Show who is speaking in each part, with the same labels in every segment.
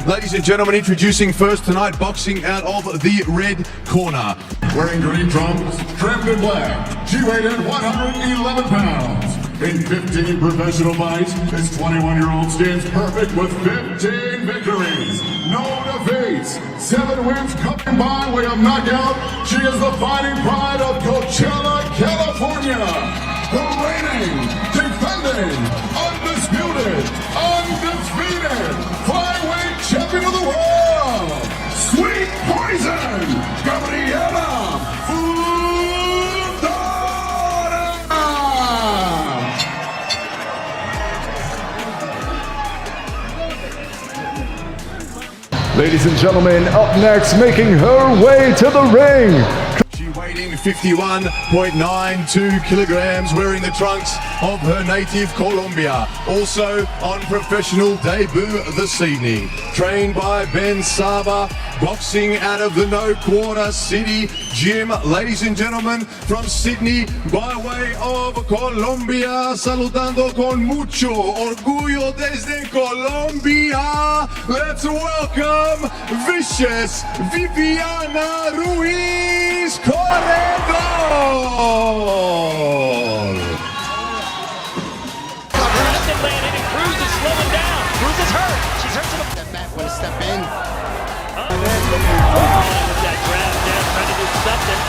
Speaker 1: Ladies and gentlemen, introducing first tonight, boxing out of the red corner.
Speaker 2: Wearing green trunks, trimmed in black, she weighed in 111 pounds. In 15 professional fights, this 21-year-old stands perfect with 15 victories, no defeats, 7 wins coming by way of knockout. She is the fighting pride of Coachella, California, the reigning, defending, undisputed, undefeated flyweight champion of the world, Sweet Poison, Gabriela Fundora.
Speaker 3: Ladies and gentlemen, up next, making her way to the ring.
Speaker 1: She weighed in 51.92 kilograms, wearing the trunks of her native Colombia. Also on professional debut this evening. Trained by Ben Saba, boxing out of the No Quarter City Gym. Ladies and gentlemen, from Sydney by way of Colombia, saludando con mucho orgullo desde Colombia. Let's welcome vicious Viviana Ruiz Corredor.
Speaker 4: Landing and Cruz is slowing down. Cruz is hurt. She's hurt to the
Speaker 5: Step back, want to step in.
Speaker 4: that grab there, trying to do something.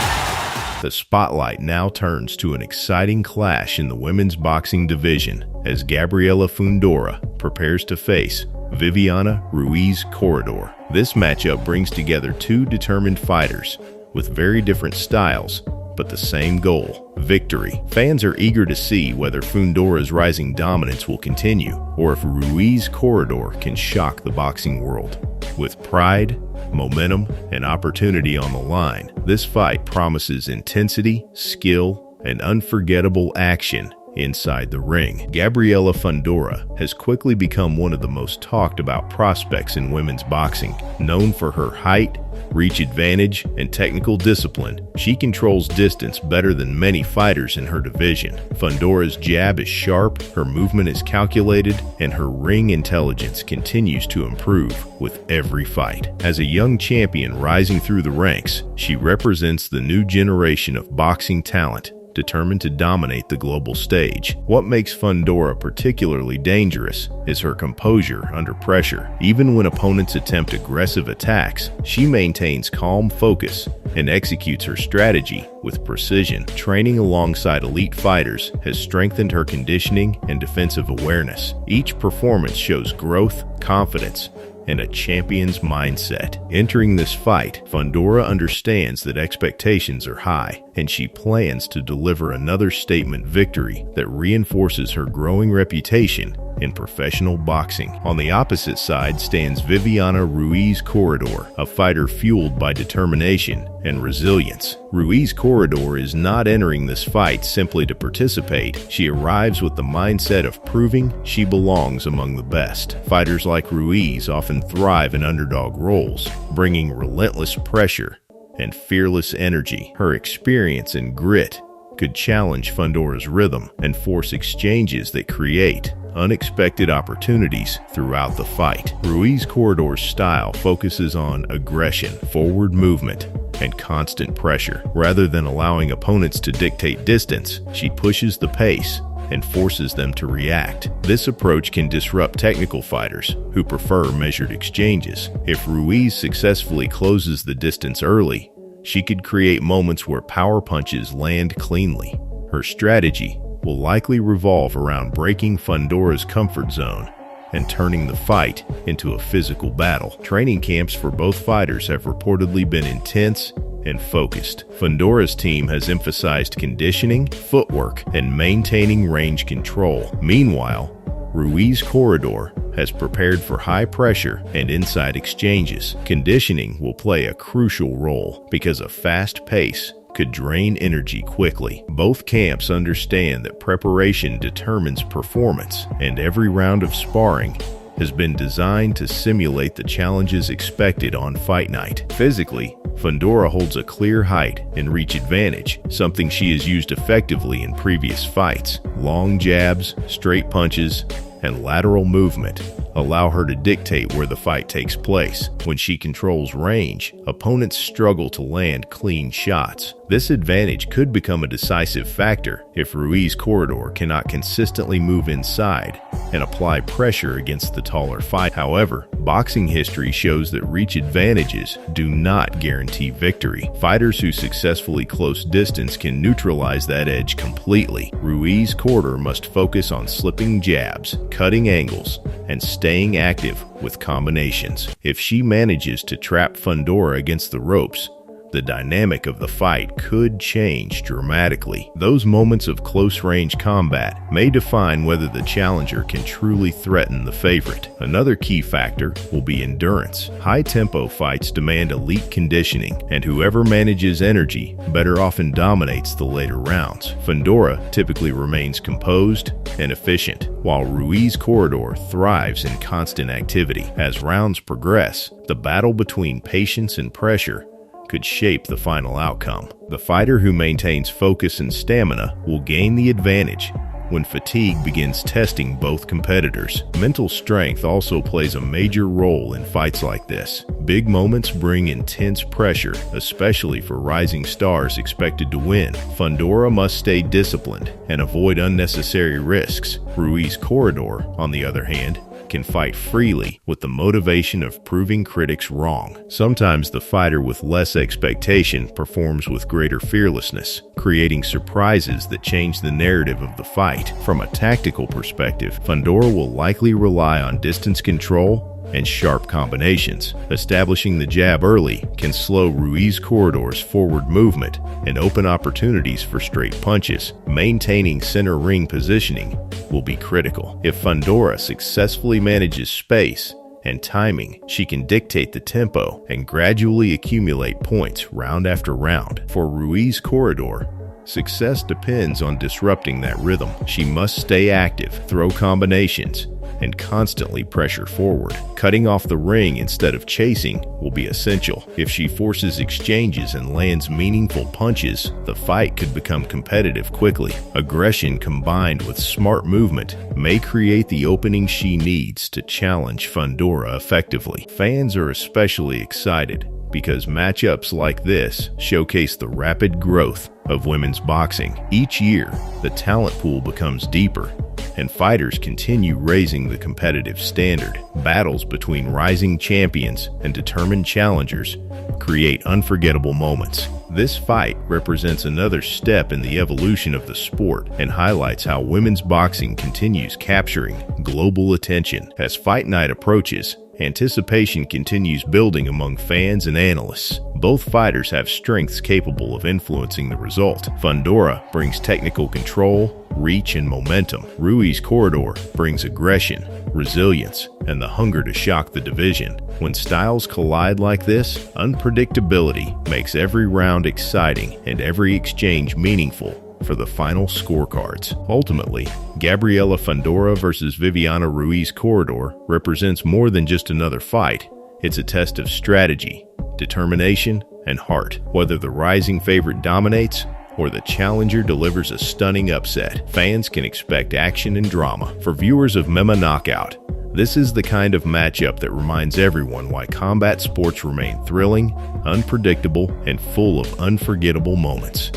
Speaker 6: The spotlight now turns to an exciting clash in the women's boxing division as Gabriela Fundora prepares to face Viviana Ruiz Corredor. This matchup brings together two determined fighters with very different styles, but the same goal: victory. Fans are eager to see whether Fundora's rising dominance will continue or if Ruiz Corredor can shock the boxing world. With pride, momentum, and opportunity on the line, this fight promises intensity, skill, and unforgettable action inside the ring. Gabriela Fundora has quickly become one of the most talked about prospects in women's boxing. Known for her height, reach advantage, and technical discipline, she controls distance better than many fighters in her division. Fundora's jab is sharp, her movement is calculated, and her ring intelligence continues to improve with every fight. As a young champion rising through the ranks, she represents the new generation of boxing talent, determined to dominate the global stage. What makes Fundora particularly dangerous is her composure under pressure. Even when opponents attempt aggressive attacks, she maintains calm focus and executes her strategy with precision. Training alongside elite fighters has strengthened her conditioning and defensive awareness. Each performance shows growth, confidence, and a champion's mindset. Entering this fight, Fundora understands that expectations are high, and she plans to deliver another statement victory that reinforces her growing reputation in professional boxing. On the opposite side stands Viviana Ruiz Corredor, a fighter fueled by determination and resilience. Ruiz Corredor is not entering this fight simply to participate. She arrives with the mindset of proving she belongs among the best. Fighters like Ruiz often thrive in underdog roles, bringing relentless pressure and fearless energy. Her experience and grit could challenge Fundora's rhythm and force exchanges that create unexpected opportunities throughout the fight. Ruiz Corredor's style focuses on aggression, forward movement, and constant pressure. Rather than allowing opponents to dictate distance, she pushes the pace and forces them to react. This approach can disrupt technical fighters who prefer measured exchanges. If Ruiz successfully closes the distance early, she could create moments where power punches land cleanly. Her strategy will likely revolve around breaking Fundora's comfort zone and turning the fight into a physical battle. Training camps for both fighters have reportedly been intense and focused. Fundora's team has emphasized conditioning, footwork, and maintaining range control. Meanwhile, Ruiz Corredor has prepared for high pressure and inside exchanges. Conditioning will play a crucial role because a fast pace could drain energy quickly. Both camps understand that preparation determines performance, and every round of sparring has been designed to simulate the challenges expected on fight night. Physically, Fundora holds a clear height and reach advantage, something she has used effectively in previous fights. Long jabs, straight punches, and lateral movement allow her to dictate where the fight takes place. When she controls range, opponents struggle to land clean shots. This advantage could become a decisive factor if Ruiz Corredor cannot consistently move inside and apply pressure against the taller fighter. However, boxing history shows that reach advantages do not guarantee victory. Fighters who successfully close distance can neutralize that edge completely. Ruiz Corredor must focus on slipping jabs, cutting angles, and staying active with combinations. If she manages to trap Fundora against the ropes, the dynamic of the fight could change dramatically. Those moments of close-range combat may define whether the challenger can truly threaten the favorite. Another key factor will be endurance. High-tempo fights demand elite conditioning, and whoever manages energy better often dominates the later rounds. Fundora typically remains composed and efficient, while Ruiz Corredor thrives in constant activity. As rounds progress, the battle between patience and pressure could shape the final outcome. The fighter who maintains focus and stamina will gain the advantage when fatigue begins testing both competitors. Mental strength also plays a major role in fights like this. Big moments bring intense pressure, especially for rising stars expected to win. Fundora must stay disciplined and avoid unnecessary risks. Ruiz Corredor, on the other hand, can fight freely with the motivation of proving critics wrong. Sometimes the fighter with less expectation performs with greater fearlessness, creating surprises that change the narrative of the fight. From a tactical perspective, Fundora will likely rely on distance control and sharp combinations. Establishing the jab early can slow Ruiz Corredor's forward movement and open opportunities for straight punches. Maintaining center ring positioning will be critical. If Fundora successfully manages space and timing, she can dictate the tempo and gradually accumulate points round after round. For Ruiz Corredor, success depends on disrupting that rhythm. She must stay active, throw combinations, and constantly pressure forward. Cutting off the ring instead of chasing will be essential. If she forces exchanges and lands meaningful punches, the fight could become competitive quickly. Aggression combined with smart movement may create the opening she needs to challenge Fundora effectively. Fans are especially excited because matchups like this showcase the rapid growth of women's boxing. Each year, the talent pool becomes deeper, and fighters continue raising the competitive standard. Battles between rising champions and determined challengers create unforgettable moments. This fight represents another step in the evolution of the sport and highlights how women's boxing continues capturing global attention. As fight night approaches, anticipation continues building among fans and analysts. Both fighters have strengths capable of influencing the result. Fundora brings technical control, reach, and momentum. Ruiz Corredor brings aggression, resilience, and the hunger to shock the division. When styles collide like this, unpredictability makes every round exciting and every exchange meaningful for the final scorecards. Ultimately, Gabriela Fundora versus Viviana Ruiz Corredor represents more than just another fight. It's a test of strategy, determination, and heart. Whether the rising favorite dominates or the challenger delivers a stunning upset, fans can expect action and drama. For viewers of MMA Knockout, this is the kind of matchup that reminds everyone why combat sports remain thrilling, unpredictable, and full of unforgettable moments.